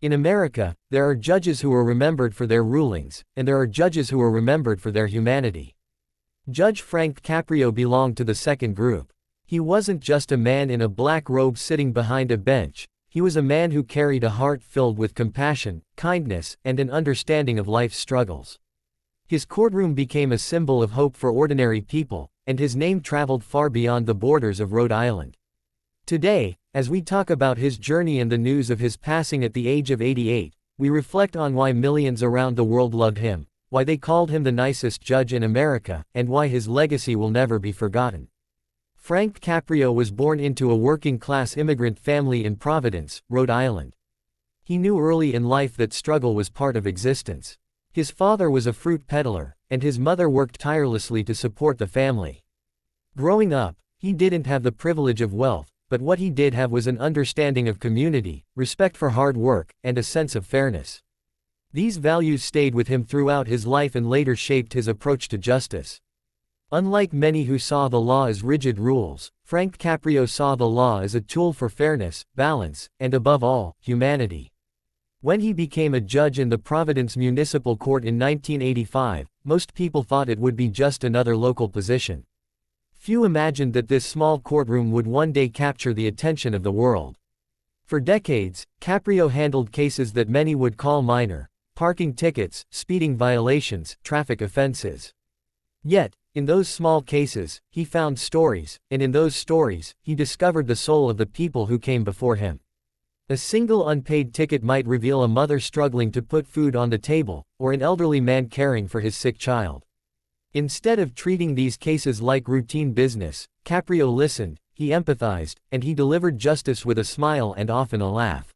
In America, there are judges who are remembered for their rulings, and there are judges who are remembered for their humanity. Judge Frank Caprio belonged to the second group. He wasn't just a man in a black robe sitting behind a bench, he was a man who carried a heart filled with compassion, kindness, and an understanding of life's struggles. His courtroom became a symbol of hope for ordinary people, and his name traveled far beyond the borders of Rhode Island. Today, as we talk about his journey and the news of his passing at the age of 88, we reflect on why millions around the world loved him, why they called him the nicest judge in America, and why his legacy will never be forgotten. Frank Caprio was born into a working-class immigrant family in Providence, Rhode Island. He knew early in life that struggle was part of existence. His father was a fruit peddler, and his mother worked tirelessly to support the family. Growing up, he didn't have the privilege of wealth, but what he did have was an understanding of community, respect for hard work, and a sense of fairness. These values stayed with him throughout his life and later shaped his approach to justice. Unlike many who saw the law as rigid rules, Frank Caprio saw the law as a tool for fairness, balance, and above all, humanity. When he became a judge in the Providence Municipal Court in 1985, most people thought it would be just another local position. Few imagined that this small courtroom would one day capture the attention of the world. For decades, Caprio handled cases that many would call minor: parking tickets, speeding violations, traffic offenses. Yet, in those small cases, he found stories, and in those stories, he discovered the soul of the people who came before him. A single unpaid ticket might reveal a mother struggling to put food on the table, or an elderly man caring for his sick child. Instead of treating these cases like routine business, Caprio listened, he empathized, and he delivered justice with a smile and often a laugh.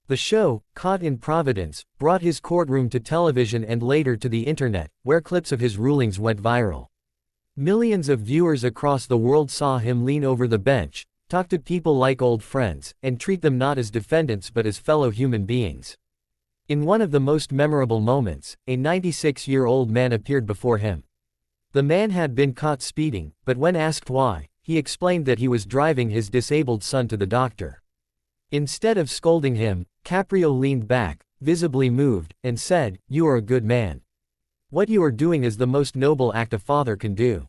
The show, Caught in Providence, brought his courtroom to television and later to the internet, where clips of his rulings went viral. Millions of viewers across the world saw him lean over the bench, talk to people like old friends, and treat them not as defendants but as fellow human beings. In one of the most memorable moments, a 96-year-old man appeared before him. The man had been caught speeding, but when asked why, he explained that he was driving his disabled son to the doctor. Instead of scolding him, Caprio leaned back, visibly moved, and said, "You are a good man. What you are doing is the most noble act a father can do."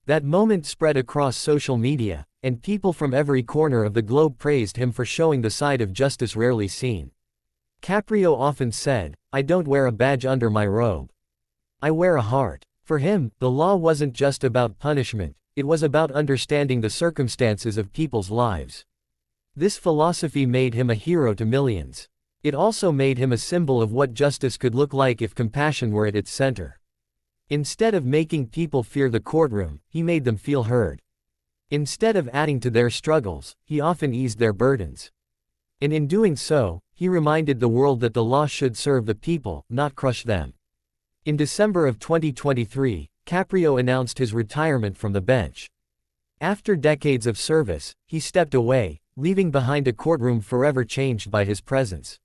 That moment spread across social media, and people from every corner of the globe praised him for showing the side of justice rarely seen. Caprio often said, "I don't wear a badge under my robe. I wear a heart." For him, the law wasn't just about punishment, it was about understanding the circumstances of people's lives. This philosophy made him a hero to millions. It also made him a symbol of what justice could look like if compassion were at its center. Instead of making people fear the courtroom, he made them feel heard. Instead of adding to their struggles, he often eased their burdens. And in doing so, he reminded the world that the law should serve the people, not crush them. In December of 2023, Caprio announced his retirement from the bench. After decades of service, he stepped away, leaving behind a courtroom forever changed by his presence.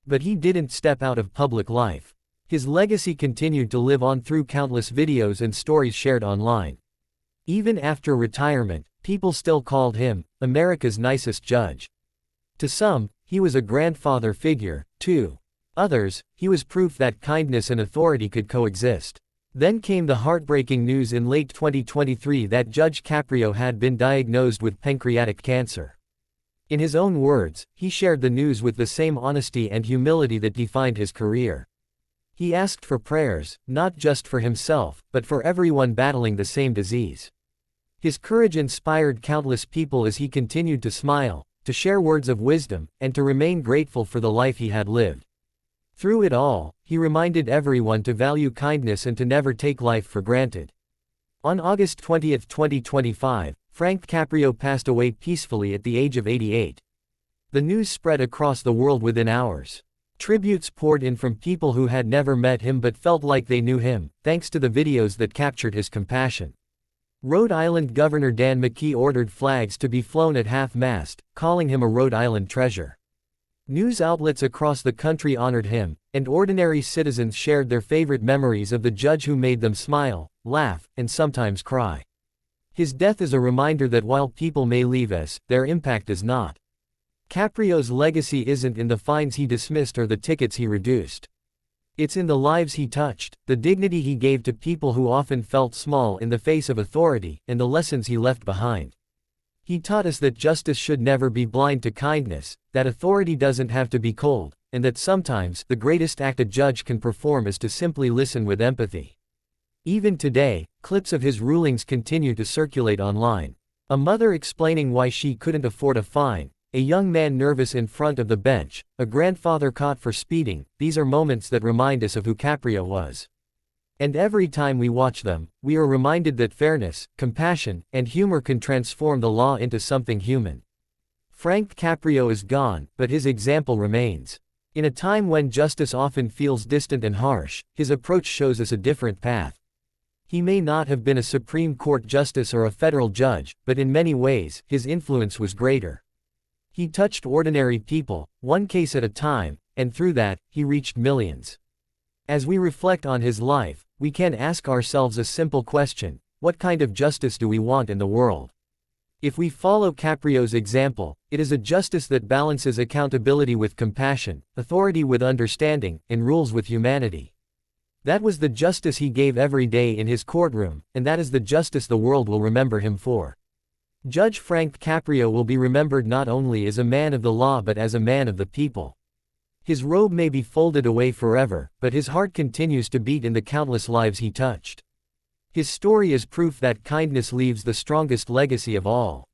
But he didn't step out of public life. His legacy continued to live on through countless videos and stories shared online. Even after retirement, people still called him America's nicest judge. To some, he was a grandfather figure; to others, he was proof that kindness and authority could coexist. Then came the heartbreaking news in late 2023 that Judge Caprio had been diagnosed with pancreatic cancer. In his own words, he shared the news with the same honesty and humility that defined his career. He asked for prayers, not just for himself, but for everyone battling the same disease. His courage inspired countless people as he continued to smile, to share words of wisdom, and to remain grateful for the life he had lived. Through it all, he reminded everyone to value kindness and to never take life for granted. On August 20, 2025, Frank Caprio passed away peacefully at the age of 88. The news spread across the world within hours. Tributes poured in from people who had never met him but felt like they knew him, thanks to the videos that captured his compassion. Rhode Island Governor Dan McKee ordered flags to be flown at half-mast, calling him a Rhode Island treasure. News outlets across the country honored him, and ordinary citizens shared their favorite memories of the judge who made them smile, laugh, and sometimes cry. His death is a reminder that while people may leave us, their impact is not. Caprio's legacy isn't in the fines he dismissed or the tickets he reduced. It's in the lives he touched, the dignity he gave to people who often felt small in the face of authority, and the lessons he left behind. He taught us that justice should never be blind to kindness, that authority doesn't have to be cold, and that sometimes the greatest act a judge can perform is to simply listen with empathy. Even today, clips of his rulings continue to circulate online. A mother explaining why she couldn't afford a fine, a young man nervous in front of the bench, a grandfather caught for speeding. These are moments that remind us of who Caprio was. And every time we watch them, we are reminded that fairness, compassion, and humor can transform the law into something human. Frank Caprio is gone, but his example remains. In a time when justice often feels distant and harsh, his approach shows us a different path. He may not have been a Supreme Court justice or a federal judge, but in many ways, his influence was greater. He touched ordinary people, one case at a time, and through that, he reached millions. As we reflect on his life, we can ask ourselves a simple question: what kind of justice do we want in the world? If we follow Caprio's example, it is a justice that balances accountability with compassion, authority with understanding, and rules with humanity. That was the justice he gave every day in his courtroom, and that is the justice the world will remember him for. Judge Frank Caprio will be remembered not only as a man of the law but as a man of the people. His robe may be folded away forever, but his heart continues to beat in the countless lives he touched. His story is proof that kindness leaves the strongest legacy of all.